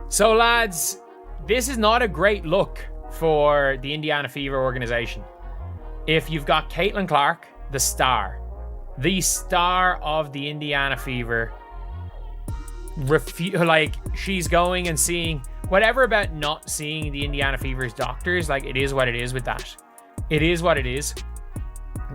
So lads, this is not a great look for the Indiana Fever organization. If you've got Caitlin Clark, the star of the Indiana Fever, she's going and seeing whatever about not seeing the Indiana Fever's doctors. Like, it is what it is with that. It is what it is.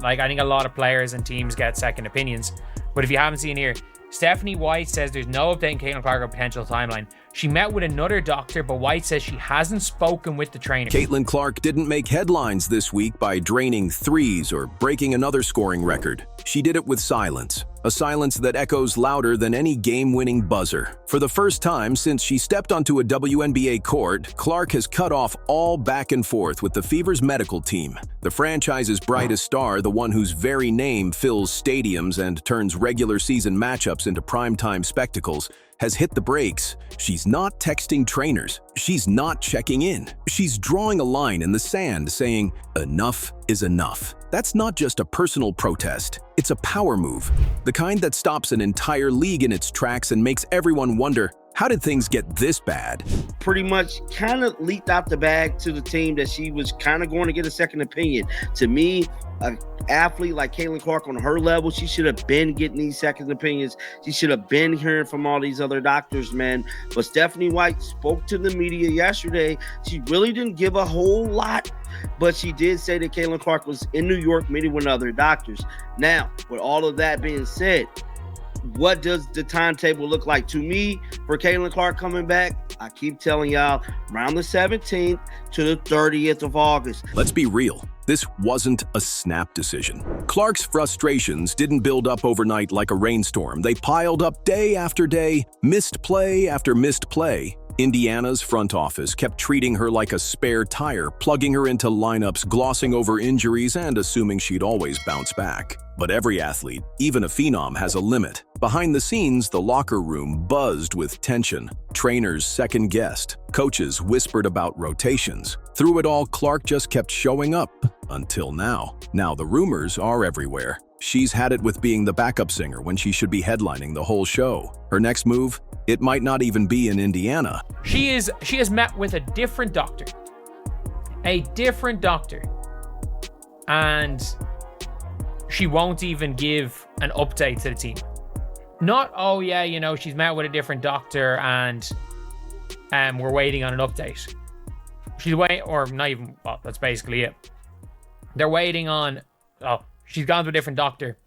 Like, I think a lot of players and teams get second opinions. But if you haven't seen here, Stephanie White says there's no update on Caitlin Clark or potential timeline. She met with another doctor, but White says she hasn't spoken with the trainer. Caitlin Clark didn't make headlines this week by draining threes or breaking another scoring record. She did it with silence. A silence that echoes louder than any game-winning buzzer. For the first time since she stepped onto a WNBA court, Clark has cut off all back and forth with the Fever's medical team. The franchise's brightest star, the one whose very name fills stadiums and turns regular season matchups into primetime spectacles, has hit the brakes. She's not texting trainers. She's not checking in. She's drawing a line in the sand saying, enough is enough. That's not just a personal protest. It's a power move. The kind that stops an entire league in its tracks and makes everyone wonder, how did things get this bad? Pretty much kind of leaked out the bag to the team that she was kind of going to get a second opinion. To me, an athlete like Caitlin Clark on her level, she should have been getting these second opinions. She should have been hearing from all these other doctors, man. But Stephanie White spoke to the media yesterday. She really didn't give a whole lot, but she did say that Caitlin Clark was in New York meeting with other doctors. Now, with all of that being said, what does the timetable look like to me for Caitlin Clark coming back? I keep telling y'all, around the 17th to the 30th of August. Let's be real. This wasn't a snap decision. Clark's frustrations didn't build up overnight like a rainstorm. They piled up day after day, missed play after missed play. Indiana's front office kept treating her like a spare tire, plugging her into lineups, glossing over injuries, and assuming she'd always bounce back. But every athlete, even a phenom, has a limit. Behind the scenes, the locker room buzzed with tension. Trainers second-guessed. Coaches whispered about rotations. Through it all, Clark just kept showing up. Until now. Now the rumors are everywhere. She's had it with being the backup singer when she should be headlining the whole show. Her next move? It might not even be in Indiana. She has met with a different doctor. A different doctor. And she won't even give an update to the team. Not, oh yeah, you know, she's met with a different doctor and we're waiting on an update. She's waiting, or not even, well, that's basically it. They're waiting on, she's gone to a different doctor.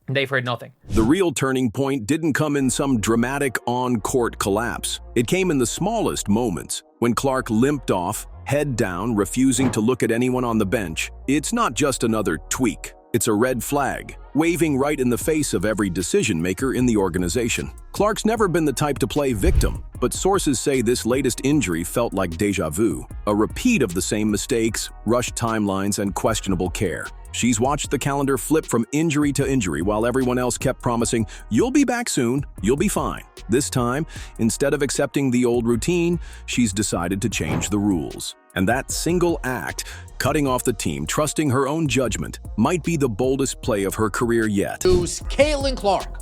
And they've heard nothing. The real turning point didn't come in some dramatic on-court collapse. It came in the smallest moments, when Clark limped off, head down, refusing to look at anyone on the bench. It's not just another tweak. It's a red flag, waving right in the face of every decision-maker in the organization. Clark's never been the type to play victim, but sources say this latest injury felt like déjà vu, a repeat of the same mistakes, rushed timelines, and questionable care. She's watched the calendar flip from injury to injury while everyone else kept promising, "You'll be back soon, you'll be fine." This time, instead of accepting the old routine, she's decided to change the rules. And that single act, cutting off the team, trusting her own judgment, might be the boldest play of her career yet. News: Caitlin Clark.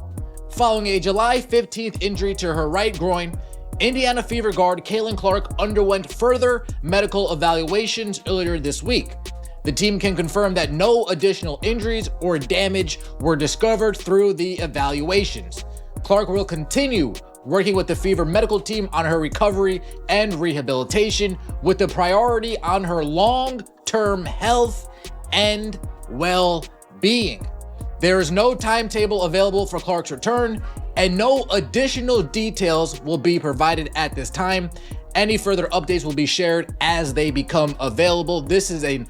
Following a July 15th injury to her right groin, Indiana Fever guard Caitlin Clark underwent further medical evaluations earlier this week. The team can confirm that no additional injuries or damage were discovered through the evaluations. Clark will continue working with the Fever medical team on her recovery and rehabilitation, with the priority on her long-term health and well-being. There is no timetable available for Clark's return, and no additional details will be provided at this time. Any further updates will be shared as they become available.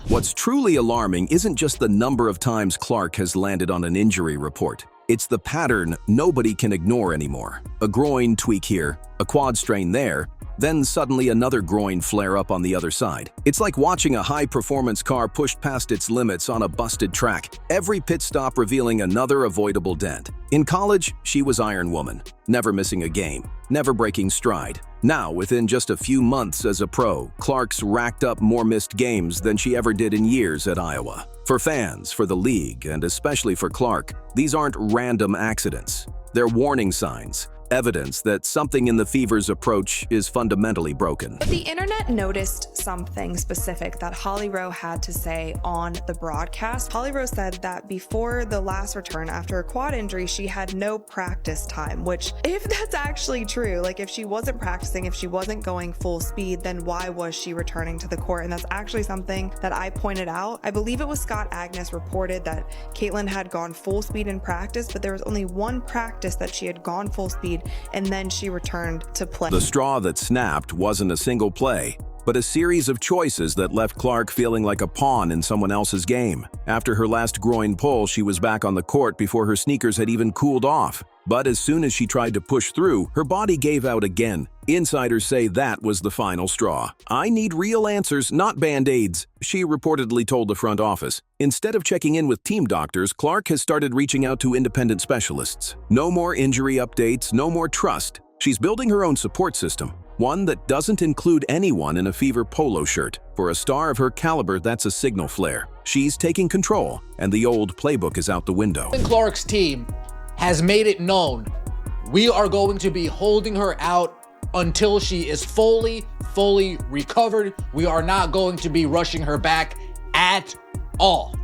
What's truly alarming isn't just the number of times Clark has landed on an injury report. It's the pattern nobody can ignore anymore. A groin tweak here, a quad strain there, then suddenly another groin flare-up on the other side. It's like watching a high-performance car pushed past its limits on a busted track, every pit stop revealing another avoidable dent. In college, she was Iron Woman, never missing a game, never breaking stride. Now, within just a few months as a pro, Clark's racked up more missed games than she ever did in years at Iowa. For fans, for the league, and especially for Clark, these aren't random accidents. They're warning signs. evidence that something in the Fever's approach is fundamentally broken. But the internet noticed something specific that Holly Rowe had to say on the broadcast. Holly Rowe said that before the last return after a quad injury, she had no practice time, which, if that's actually true, like if she wasn't practicing, if she wasn't going full speed, then why was she returning to the court? And that's actually something that I pointed out. I believe it was Scott Agnes reported that Caitlin had gone full speed in practice, but there was only one practice that she had gone full speed, and then she returned to play. The straw that snapped wasn't a single play, but a series of choices that left Clark feeling like a pawn in someone else's game. After her last groin pull, she was back on the court before her sneakers had even cooled off. But as soon as she tried to push through, her body gave out again. Insiders say that was the final straw. "I need real answers, not band-aids," she reportedly told the front office. Instead of checking in with team doctors, Clark has started reaching out to independent specialists. No more injury updates, no more trust. She's building her own support system, one that doesn't include anyone in a Fever polo shirt. For a star of her caliber, that's a signal flare. She's taking control, and the old playbook is out the window. Clark's team has made it known we are going to be holding her out until she is fully recovered. We are not going to be rushing her back at all.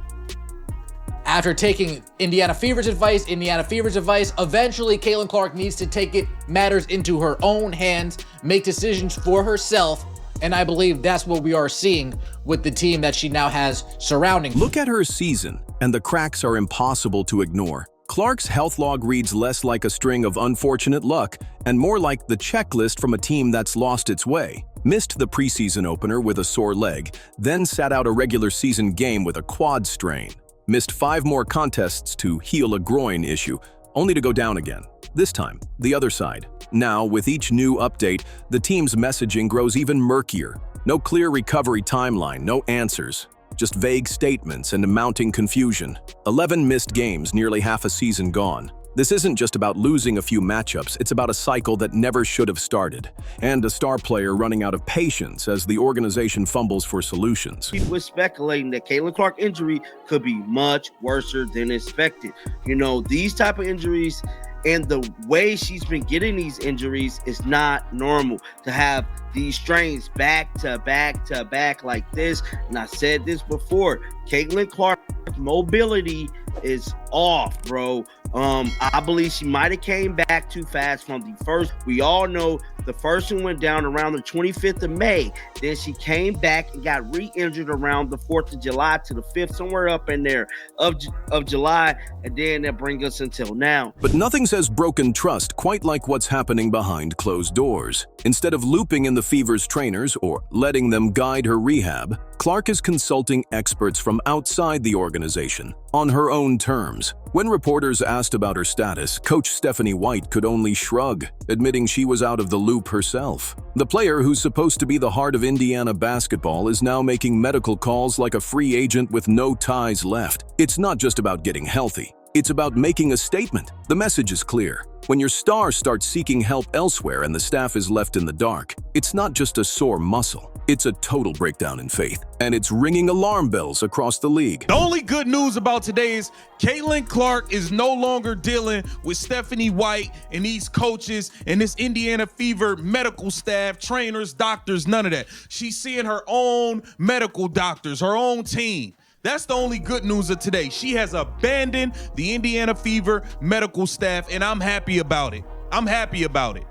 After taking Indiana Fever's advice, eventually Caitlin Clark needs to take matters into her own hands, make decisions for herself, and I believe that's what we are seeing with the team that she now has surrounding her. Look at her season, and the cracks are impossible to ignore. Clark's health log reads less like a string of unfortunate luck and more like the checklist from a team that's lost its way. Missed the preseason opener with a sore leg, then sat out a regular season game with a quad strain. Missed 5 more contests to heal a groin issue, only to go down again. This time, the other side. Now, with each new update, the team's messaging grows even murkier. No clear recovery timeline, no answers. Just vague statements and mounting confusion. 11 missed games, nearly half a season gone. This isn't just about losing a few matchups, it's about a cycle that never should have started, and a star player running out of patience as the organization fumbles for solutions. People were speculating that Caitlin Clark injury could be much worse than expected. You know, these type of injuries and the way she's been getting these injuries is not normal. To have these strains back to back to back like this, and I said this before, Caitlin Clark's mobility is off, bro. I believe she might have came back too fast from the first. We all know the first one went down around the 25th of May. Then she came back and got re-injured around the 4th of July to the 5th, somewhere up in there of July. And then that brings us until now. But nothing says broken trust quite like what's happening behind closed doors. Instead of looping in the Fever's trainers or letting them guide her rehab, Clark is consulting experts from outside the organization on her own terms. When reporters asked about her status, Coach Stephanie White could only shrug, admitting she was out of the loop herself. The player who's supposed to be the heart of Indiana basketball is now making medical calls like a free agent with no ties left. It's not just about getting healthy. It's about making a statement. The message is clear. When your star starts seeking help elsewhere and the staff is left in the dark, it's not just a sore muscle. It's a total breakdown in faith, and it's ringing alarm bells across the league. The only good news about today is Caitlin Clark is no longer dealing with Stephanie White and these coaches and this Indiana Fever medical staff, trainers, doctors, none of that. She's seeing her own medical doctors, her own team. That's the only good news of today. She has abandoned the Indiana Fever medical staff, and I'm happy about it. I'm happy about it.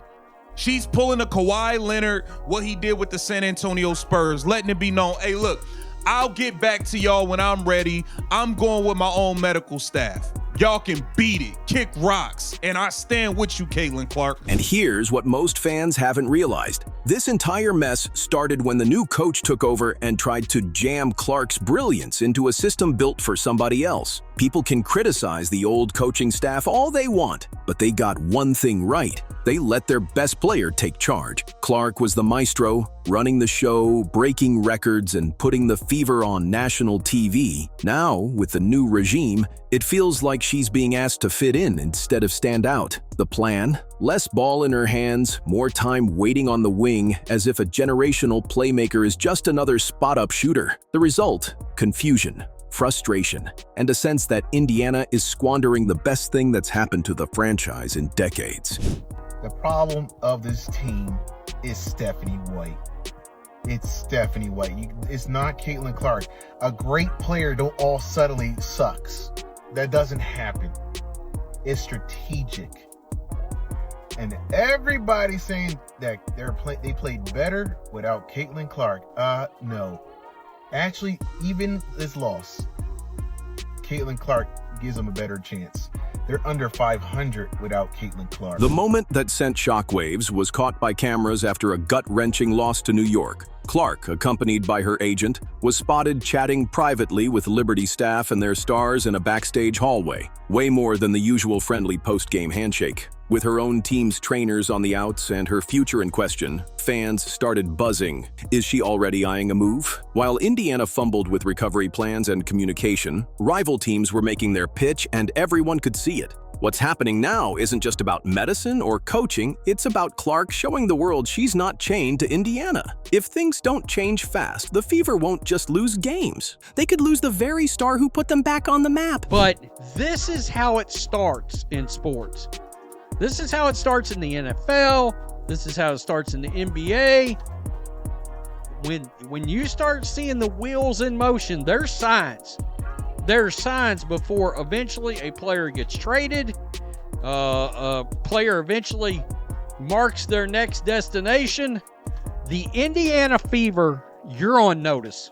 She's pulling a Kawhi Leonard, what he did with the San Antonio Spurs, letting it be known, hey, look, I'll get back to y'all when I'm ready. I'm going with my own medical staff. Y'all can beat it, kick rocks, and I stand with you, Caitlin Clark. And here's what most fans haven't realized. This entire mess started when the new coach took over and tried to jam Clark's brilliance into a system built for somebody else. People can criticize the old coaching staff all they want, but they got one thing right. They let their best player take charge. Clark was the maestro, running the show, breaking records, and putting the Fever on national TV. Now, with the new regime, it feels like she's being asked to fit in instead of stand out. The plan? Less ball in her hands, more time waiting on the wing, as if a generational playmaker is just another spot-up shooter. The result? Confusion, frustration, and a sense that Indiana is squandering the best thing that's happened to the franchise in decades. The problem of this team is Stephanie White. It's Stephanie White. It's not Caitlin Clark. A great player don't all suddenly sucks. That doesn't happen. It's strategic. And everybody saying that they played better without Caitlin Clark. No. Actually, even this loss, Caitlin Clark gives them a better chance. They're under 500 without Caitlin Clark. The moment that sent shockwaves was caught by cameras after a gut-wrenching loss to New York. Clark, accompanied by her agent, was spotted chatting privately with Liberty staff and their stars in a backstage hallway, way more than the usual friendly post-game handshake. With her own team's trainers on the outs and her future in question, fans started buzzing. Is she already eyeing a move? While Indiana fumbled with recovery plans and communication, rival teams were making their pitch and everyone could see it. What's happening now isn't just about medicine or coaching, it's about Clark showing the world she's not chained to Indiana. If things don't change fast, the Fever won't just lose games. They could lose the very star who put them back on the map. But this is how it starts in sports. This is how it starts in the NFL. This is how it starts in the NBA. When you start seeing the wheels in motion, there's signs. There's signs before eventually a player gets traded. A player eventually marks their next destination. The Indiana Fever, you're on notice.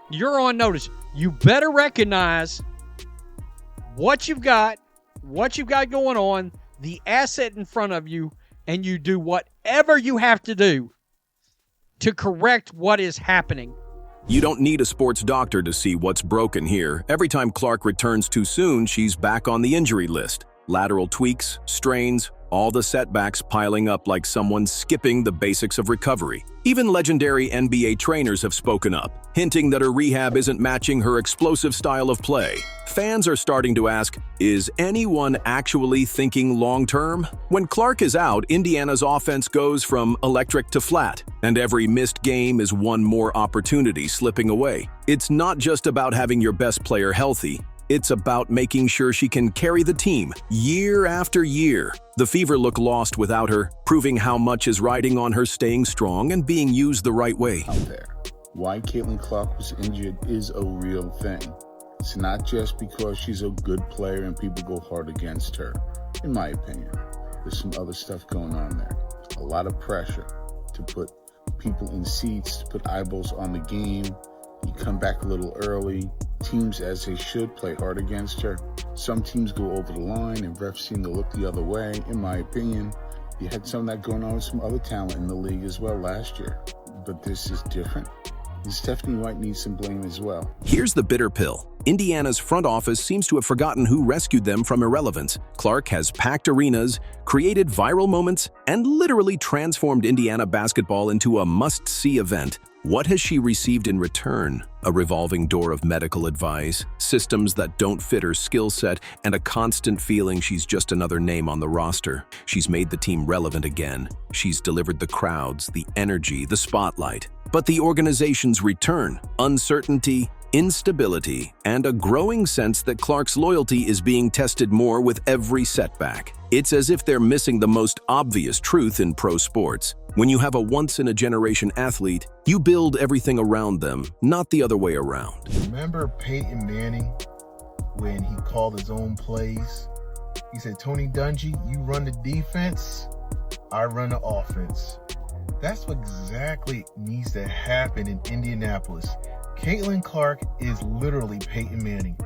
You're on notice. You better recognize what you've got going on, the asset in front of you, and you do whatever you have to do to correct what is happening. You don't need a sports doctor to see what's broken here. Every time Clark returns too soon, she's back on the injury list. Lateral tweaks, strains, all the setbacks piling up like someone skipping the basics of recovery. Even legendary NBA trainers have spoken up, hinting that her rehab isn't matching her explosive style of play. Fans are starting to ask, is anyone actually thinking long-term? When Clark is out, Indiana's offense goes from electric to flat, and every missed game is one more opportunity slipping away. It's not just about having your best player healthy. It's about making sure she can carry the team year after year. The Fever look lost without her, proving how much is riding on her staying strong and being used the right way. Out there, why Caitlin Clark was injured is a real thing. It's not just because she's a good player and people go hard against her, in my opinion. There's some other stuff going on there. A lot of pressure to put people in seats, to put eyeballs on the game. You come back a little early. Teams, as they should, play hard against her. Some teams go over the line and refs seem to look the other way. In my opinion, you had some of that going on with some other talent in the league as well last year. But this is different. And Stephanie White needs some blame as well. Here's the bitter pill. Indiana's front office seems to have forgotten who rescued them from irrelevance. Clark has packed arenas, created viral moments, and literally transformed Indiana basketball into a must-see event. What has she received in return? A revolving door of medical advice, systems that don't fit her skill set, and a constant feeling she's just another name on the roster. She's made the team relevant again. She's delivered the crowds, the energy, the spotlight. But the organization's return, uncertainty, instability, and a growing sense that Clark's loyalty is being tested more with every setback. It's as if they're missing the most obvious truth in pro sports. When you have a once-in-a-generation athlete, you build everything around them, not the other way around. Remember Peyton Manning when he called his own plays? He said, Tony Dungy, you run the defense, I run the offense. That's what exactly needs to happen in Indianapolis. Caitlin Clark is literally Peyton Manning.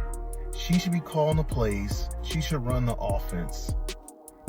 She should be calling the plays. She should run the offense.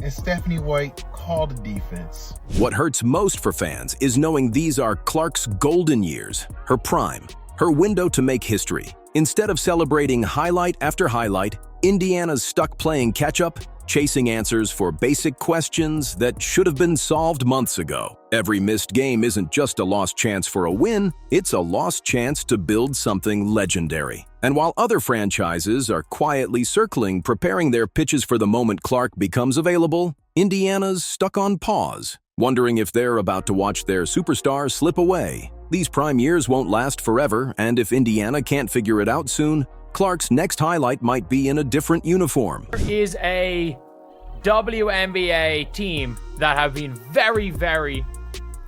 And Stephanie White called the defense. What hurts most for fans is knowing these are Clark's golden years, her prime, her window to make history. Instead of celebrating highlight after highlight, Indiana's stuck playing catch-up, chasing answers for basic questions that should have been solved months ago. Every missed game isn't just a lost chance for a win, it's a lost chance to build something legendary. And while other franchises are quietly circling, preparing their pitches for the moment Clark becomes available, Indiana's stuck on pause, wondering if they're about to watch their superstar slip away. These prime years won't last forever, and if Indiana can't figure it out soon, Clark's next highlight might be in a different uniform. There is a WNBA team that have been very, very,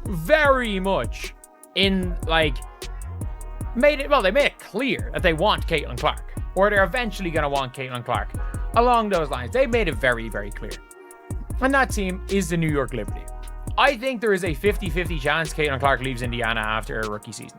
very much in, like, they made it clear that they want Caitlin Clark, or they're eventually going to want Caitlin Clark. Along those lines, they made it very, very clear. And that team is the New York Liberty. I think there is a 50-50 chance Caitlin Clark leaves Indiana after a rookie season.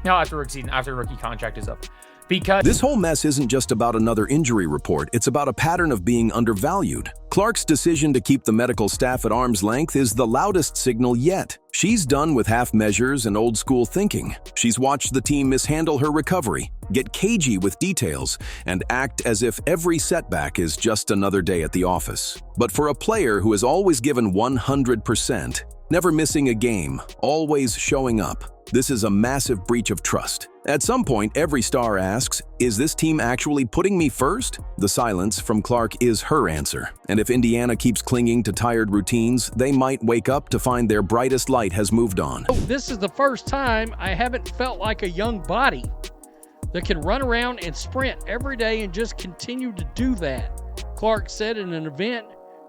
No, after rookie contract is up. Because this whole mess isn't just about another injury report, it's about a pattern of being undervalued. Clark's decision to keep the medical staff at arm's length is the loudest signal yet. She's done with half measures and old school thinking. She's watched the team mishandle her recovery, get cagey with details, and act as if every setback is just another day at the office. But for a player who has always given 100%, never missing a game, always showing up, this is a massive breach of trust. At some point, every star asks, is this team actually putting me first? The silence from Clark is her answer. And if Indiana keeps clinging to tired routines, they might wake up to find their brightest light has moved on. This is the first time I haven't felt like a young body that can run around and sprint every day and just continue to do that, Clark said in an event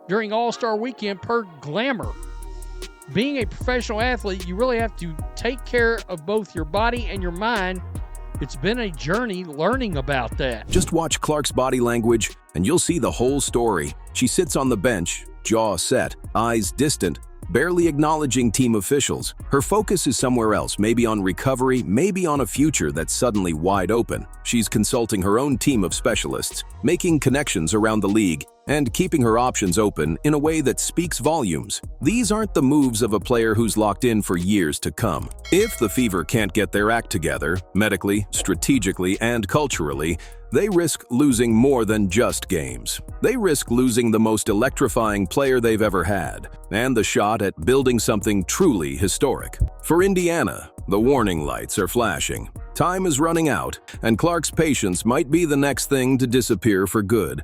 during All-Star Weekend per Glamour. Being a professional athlete, you really have to take care of both your body and your mind. It's been a journey learning about that. Just watch Clark's body language and you'll see the whole story. She sits on the bench, jaw set, eyes distant, barely acknowledging team officials. Her focus is somewhere else, maybe on recovery, maybe on a future that's suddenly wide open. She's consulting her own team of specialists, making connections around the league, and keeping her options open in a way that speaks volumes. These aren't the moves of a player who's locked in for years to come. If the Fever can't get their act together, medically, strategically, and culturally, they risk losing more than just games. They risk losing the most electrifying player they've ever had, and the shot at building something truly historic. For Indiana, the warning lights are flashing. Time is running out, and Clark's patience might be the next thing to disappear for good.